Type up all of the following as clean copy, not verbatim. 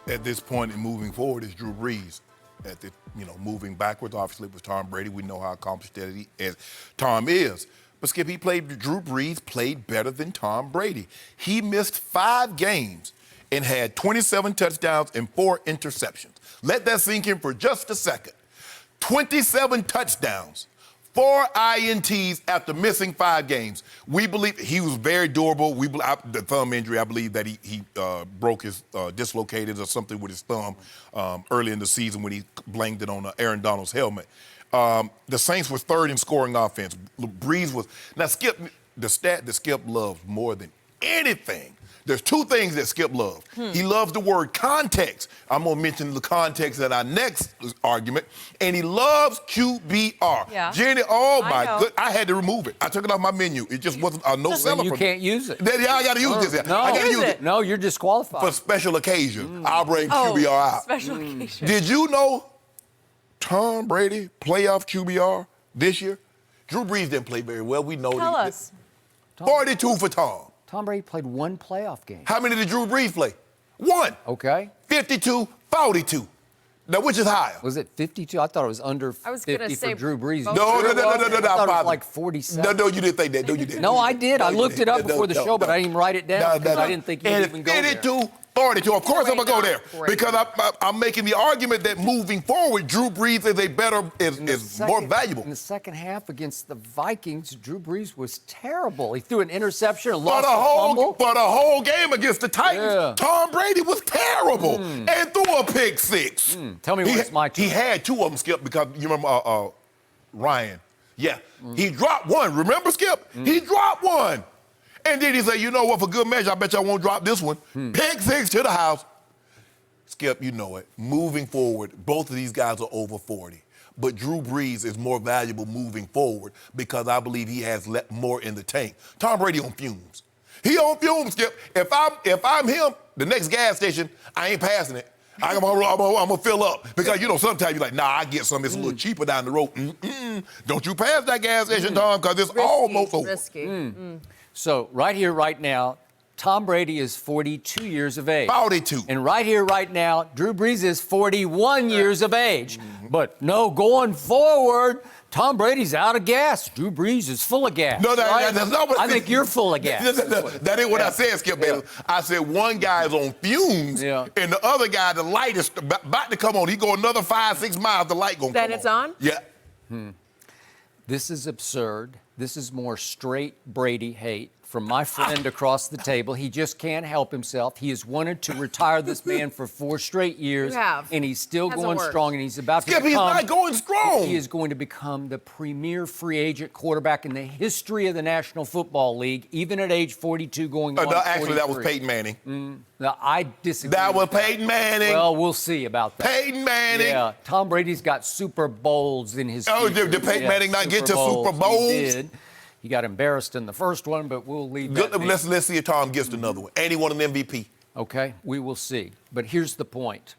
at this point and moving forward is Drew Brees. Moving backwards, obviously, it was Tom Brady. We know how accomplished as Tom is. But Skip, Drew Brees played better than Tom Brady. He missed 5 games and had 27 touchdowns and 4 interceptions. Let that sink in for just a second. 27 touchdowns, 4 INTs after missing 5 games. We believe he was very durable. The thumb injury, I believe that he broke his, dislocated or something with his thumb early in the season when he blamed it on Aaron Donald's helmet. The Saints were 3rd in scoring offense. Brees was, now Skip, the stat that Skip loves more than anything, there's 2 things that Skip loves. He loves the word context. I'm going to mention the context in our next argument. And he loves QBR. Yeah. Jenny, oh my God, I had to remove it. I took it off my menu. It just wasn't a no seller. You can't use it. Yeah, I got to use this. No, I got to use it. No, you're disqualified. For special occasions, I'll bring QBR out. Special occasion. Did you know Tom Brady playoff QBR this year? Drew Brees didn't play very well. We know Tell us. 42 for Tom. Tom Brady played 1 playoff game. How many did Drew Brees play? 1. Okay. 52, 42. Now, which is higher? Was it 52? I thought it was under 50 for Drew Brees. No. I thought it was like 47. No, you didn't think that. No, you didn't. No, I did. I looked it up before the show, but I didn't even write it down because I didn't think you would even go there. 52, 42. Of course I'm going to go there because I'm making the argument that moving forward, Drew Brees is more valuable. In the second half against the Vikings, Drew Brees was terrible. He threw an interception, lost a fumble. For the whole game against the Titans, Tom Brady was terrible and threw a pick 6. Tell me what's my turn. He had 2 of them, Skip, because you remember Ryan. Yeah, he dropped 1. Remember, Skip? He dropped 1. And then he said, you know what, for good measure, I bet you I won't drop this one. Pick 6 to the house. Skip, you know it. Moving forward, both of these guys are over 40. But Drew Brees is more valuable moving forward because I believe he has more in the tank. Tom Brady on fumes. He on fumes, Skip. If I'm him, the next gas station, I ain't passing it. I'm gonna fill up because sometimes you're like, nah, I get some. It's a little cheaper down the road. Don't you pass that gas station, Tom, because it's almost over. Risky. So right here, right now, Tom Brady is 42 years of age. 42. And right here, right now, Drew Brees is 41 years of age. But no, going forward, Tom Brady's out of gas. Drew Brees is full of gas. No, that's not what I think you're full of gas. That ain't what I said, Skip Bayless. I said one guy is on fumes, and the other guy, the light is about to come on. He go another 5-6 miles, the light gonna come on. Then it's on? Yeah. This is absurd. This is more straight Brady hate from my friend across the table. He just can't help himself. He has wanted to retire this man for 4 straight years. And he's still going strong, and he's about to become... He's not going strong. He is going to become the premier free agent quarterback in the history of the National Football League, even at age 42 going on 43. Actually, that was Peyton Manning. No, I disagree. That was Peyton Manning. Well, we'll see about that. Peyton Manning. Yeah, Tom Brady's got Super Bowls in his future. Did Peyton Manning not get to Super Bowls? He did. He got embarrassed in the first one, but we'll leave that. Let's see if Tom gets another one. And he won an MVP. Okay, we will see. But here's the point.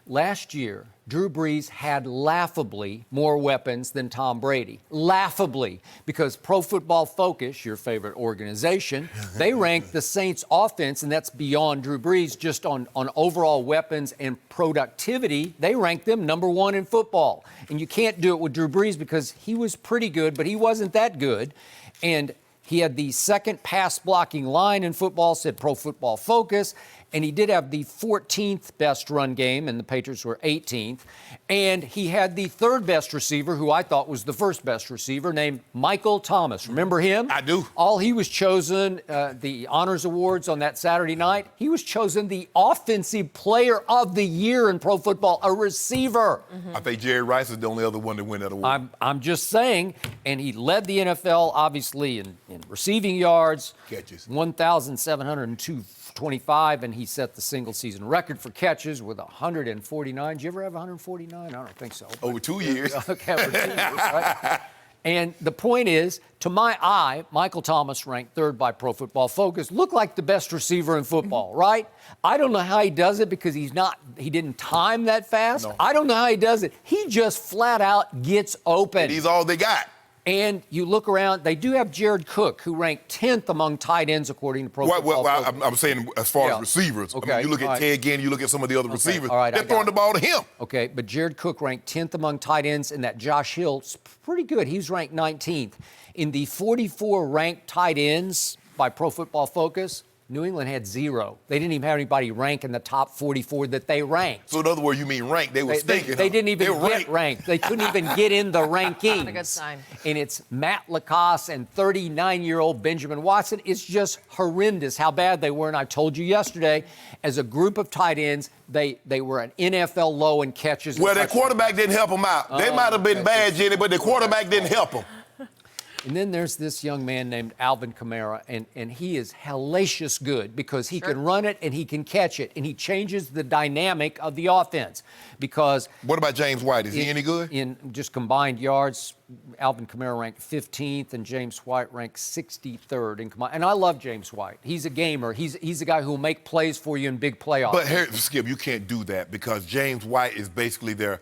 Last year, Drew Brees had laughably more weapons than Tom Brady. Laughably. Because Pro Football Focus, your favorite organization, they ranked the Saints' offense, and that's beyond Drew Brees, just on overall weapons and productivity. They ranked them number 1 in football. And you can't do it with Drew Brees because he was pretty good, but he wasn't that good. And he had the second pass blocking line in football, said Pro Football Focus, and he did have the 14th best run game, and the Patriots were 18th. And he had the 3rd best receiver, who I thought was the 1st best receiver, named Michael Thomas. Remember him? I do. He was chosen, the Honors Awards on that Saturday night, he was chosen the Offensive Player of the Year in pro football, a receiver. I think Jerry Rice is the only other one to win that award. I'm just saying, and he led the NFL, obviously, in receiving yards. Catches. 1,725, and he set the single-season record for catches with 149. Did you ever have 149? I don't think so. Over 2 years. Okay, over 2 years, right? And the point is, to my eye, Michael Thomas, ranked 3rd by Pro Football Focus, looked like the best receiver in football, right? I don't know how he does it because he didn't time that fast. No. I don't know how he does it. He just flat out gets open. And he's all they got. And you look around, they do have Jared Cook, who ranked 10th among tight ends according to Pro Football Focus. I'm saying as far Yeah. as receivers. Okay. I mean, you look at All right. Ted Ginn, you look at some of the other receivers, All right, I they're got throwing it. the ball to him. Okay, but Jared Cook ranked 10th among tight ends, and that Josh Hill's pretty good. He's ranked 19th. In the 44 ranked tight ends by Pro Football Focus, New England had 0. They didn't even have anybody rank in the top 44 that they ranked. So in other words, you mean ranked? They were stinking. They didn't even They get ranked. They couldn't even get in the rankings. Not a good sign. And it's Matt Lacoste and 39-year-old Benjamin Watson. It's just horrendous how bad they were. And I told you yesterday, as a group of tight ends, they were an NFL low in catches. Well, their quarterback didn't help them out. They might have been bad, Jenny, but their quarterback didn't help them. And then there's this young man named Alvin Kamara, and he is hellacious good because he can run it and he can catch it, and he changes the dynamic of the offense. Because What about James White? Is he any good? in just combined yards, Alvin Kamara ranked 15th, and James White ranked 63rd in combined. And I love James White. He's a gamer. He's a guy who will make plays for you in big playoffs. But here, Skip, you can't do that because James White is basically their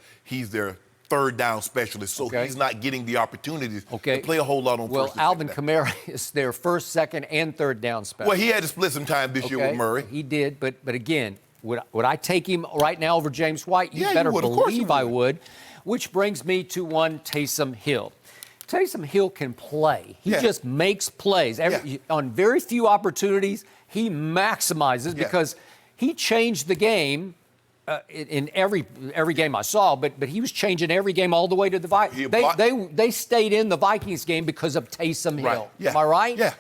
third down specialist, so he's not getting the opportunities to play a whole lot on first and Alvin second Kamara is their first, second, and third down specialist. Well, he had to split some time this year with Murray. He did, but again, would I take him right now over James White? You Yeah, you better would. Of course you believe I would. Which brings me to one Taysom Hill. Taysom Hill can play. He just makes plays. On very few opportunities, he maximizes because he changed the game in every game I saw, but he was changing every game all the way to the Vikings. They stayed in the Vikings game because of Taysom Hill. Am I right? Yeah.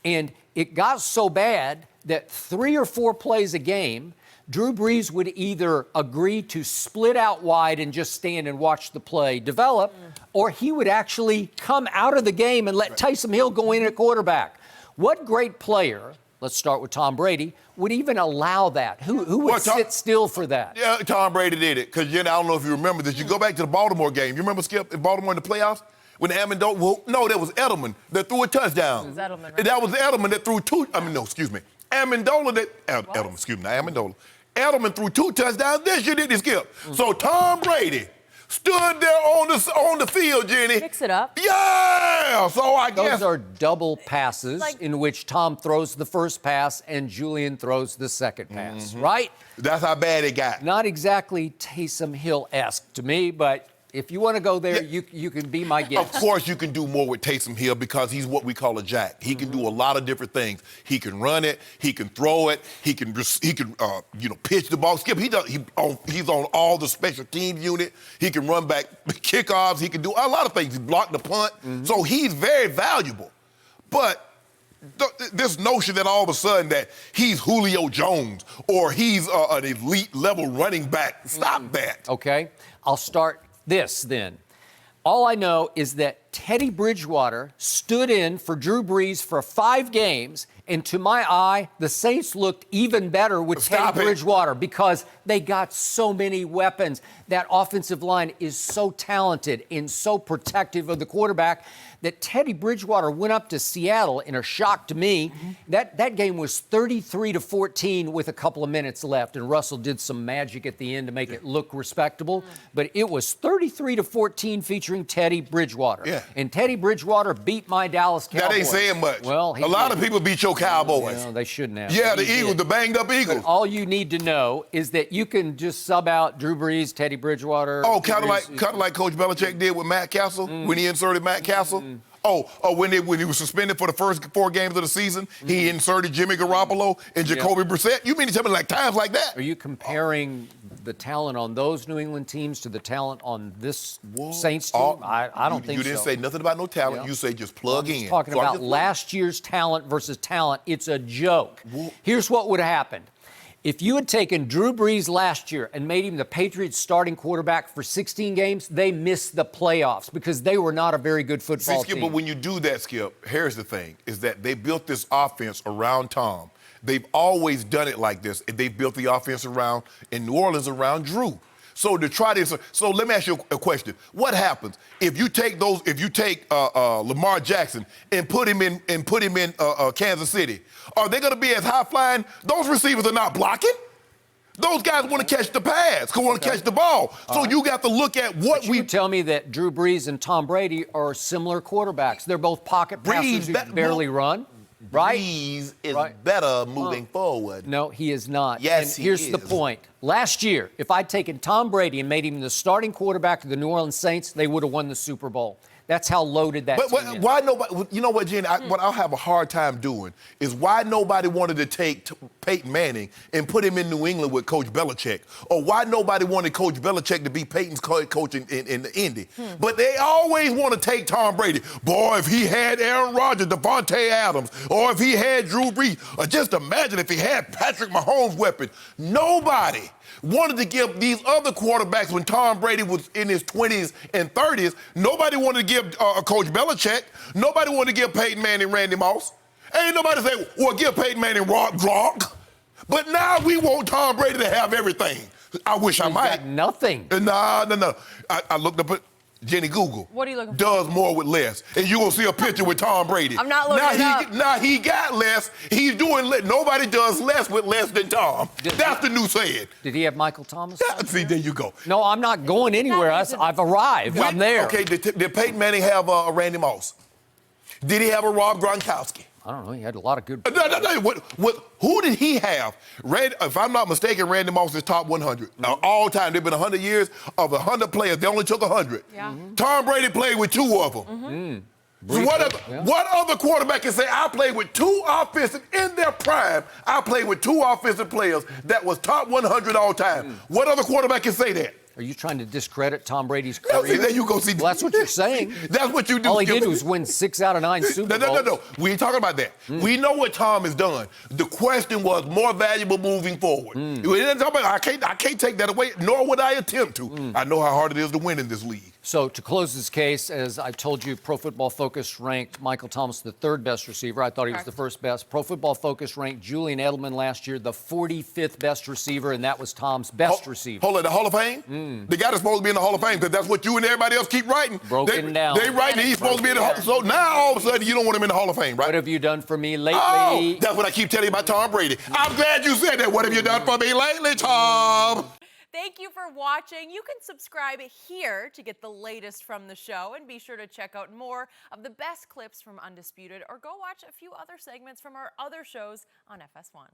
And it got so bad that 3 or 4 plays a game, Drew Brees would either agree to split out wide and just stand and watch the play develop, or he would actually come out of the game and let Taysom Hill go in at quarterback. What great player, let's start with Tom Brady, would even allow that? Who would sit still for that? Yeah, Tom Brady did it. Because, I don't know if you remember this. You go back to the Baltimore game. You remember, Skip, in Baltimore in the playoffs? When Amendola, that was Edelman that threw a touchdown. It was Edelman, right? That was Edelman that threw Amendola Edelman threw 2 touchdowns. This year didn't Skip. So Tom Brady stood there on the field, Jenny. Mix it up. Yeah! So I guess... Those are double passes in which Tom throws the first pass and Julian throws the second pass, right? That's how bad it got. Not exactly Taysom Hill-esque to me, but if you want to go there, you can be my guest. Of course you can do more with Taysom Hill because he's what we call a jack. He can do a lot of different things. He can run it. He can throw it. He can pitch the ball. Skip, he's on all the special teams unit. He can run back kickoffs. He can do a lot of things. He blocked the punt. So he's very valuable. But this notion that all of a sudden that he's Julio Jones or he's an elite level running back, stop that. Okay, I'll start this then. All I know is that Teddy Bridgewater stood in for Drew Brees for 5 games, and to my eye, the Saints looked even better with Teddy Bridgewater because they got so many weapons. That offensive line is so talented and so protective of the quarterback that Teddy Bridgewater went up to Seattle in a shock to me. That game was 33-14 with a couple of minutes left, and Russell did some magic at the end to make it look respectable. But it was 33-14 featuring Teddy Bridgewater. Yeah. And Teddy Bridgewater beat my Dallas Cowboys. That ain't saying much. Well, a lot of people beat your Cowboys. No, they shouldn't have. Yeah, the Eagles, the banged up Eagles. But all you need to know is that you can just sub out Drew Brees, Teddy Bridgewater. Oh, kind of like Coach Belichick did with Matt Castle when he inserted Matt Castle. When he was suspended for the first 4 games of the season, he inserted Jimmy Garoppolo and Jacoby Brissett. You mean to tell me times like that? Are you comparing the talent on those New England teams to the talent on this Saints team? I don't think so. You didn't say nothing about no talent. You say just plug in. Talking about last year's talent versus talent, it's a joke. Here's what would have happened. If you had taken Drew Brees last year and made him the Patriots starting quarterback for 16 games, they missed the playoffs because they were not a very good football team. But when you do that, Skip, here's the thing, is that they built this offense around Tom. They've always done it like this. They've built the offense in New Orleans around Drew. So to try this, so let me ask you a question. What happens if you take Lamar Jackson and put him in Kansas City? Are they going to be as high flying? Those receivers are not blocking. Those guys want to catch the pass, want to catch the ball. So you got to look at what You tell me that Drew Brees and Tom Brady are similar quarterbacks. They're both pocket passers who barely run, right? Brees is better moving forward. No, he is not. Yes, and here's he the is. point. Last year, if I'd taken Tom Brady and made him the starting quarterback of the New Orleans Saints, they would have won the Super Bowl. That's how loaded that team is. Why nobody? You know what, Jenny? What I'll have a hard time doing is why nobody wanted to take Peyton Manning and put him in New England with Coach Belichick, or why nobody wanted Coach Belichick to be Peyton's coach in the Indy. But they always want to take Tom Brady. Boy, if he had Aaron Rodgers, Devontae Adams, or if he had Drew Brees, or just imagine if he had Patrick Mahomes' weapon. Nobody wanted to give these other quarterbacks when Tom Brady was in his 20s and 30s. Nobody wanted to give Coach Belichick. Nobody wanted to give Peyton Manning Randy Moss. Ain't nobody say, well, give Peyton Manning Gronk. But now we want Tom Brady to have everything. I wish I might. Got nothing. No. I looked up at Jenny Google. What are you looking for? Does more with less. And you're going to see a picture with Tom Brady. I'm not looking it up. Now he got less. He's doing less. Nobody does less with less than Tom. That's the new saying. Did he have Michael Thomas? See, there you go. No, I'm not going anywhere. I've arrived. I'm there. Okay, did Peyton Manning have a Randy Moss? Did he have a Rob Gronkowski? I don't know. He had a lot of good. No. Who did he have? If I'm not mistaken, Randy Moss is top 100. All time. There have been 100 years of 100 players. They only took 100. Yeah. Tom Brady played with 2 of them. So what other quarterback can say, I played with 2 offensive, in their prime, I played with 2 offensive players that was top 100 all time? What other quarterback can say that? Are you trying to discredit Tom Brady's career? See, there you go. See, well, that's what you're saying. That's what you do. All he did was win 6 out of 9 Super Bowls. No. We ain't talking about that. We know what Tom has done. The question was more valuable moving forward. We didn't talk about, I can't take that away, nor would I attempt to. I know how hard it is to win in this league. So to close this case, as I told you, Pro Football Focus ranked Michael Thomas the 3rd best receiver. I thought he was the 1st best. Pro Football Focus ranked Julian Edelman last year the 45th best receiver, and that was Tom's best receiver. Hold on, the Hall of Fame? The guy that's supposed to be in the Hall of Fame, because that's what you and everybody else keep writing. Broken down. They writing he's supposed to be in the Hall of Fame. So now all of a sudden you don't want him in the Hall of Fame, right? What have you done for me lately? Oh, that's what I keep telling you about Tom Brady. I'm glad you said that. What have you done for me lately, Tom? Thank you for watching. You can subscribe here to get the latest from the show, and be sure to check out more of the best clips from Undisputed, or go watch a few other segments from our other shows on FS1.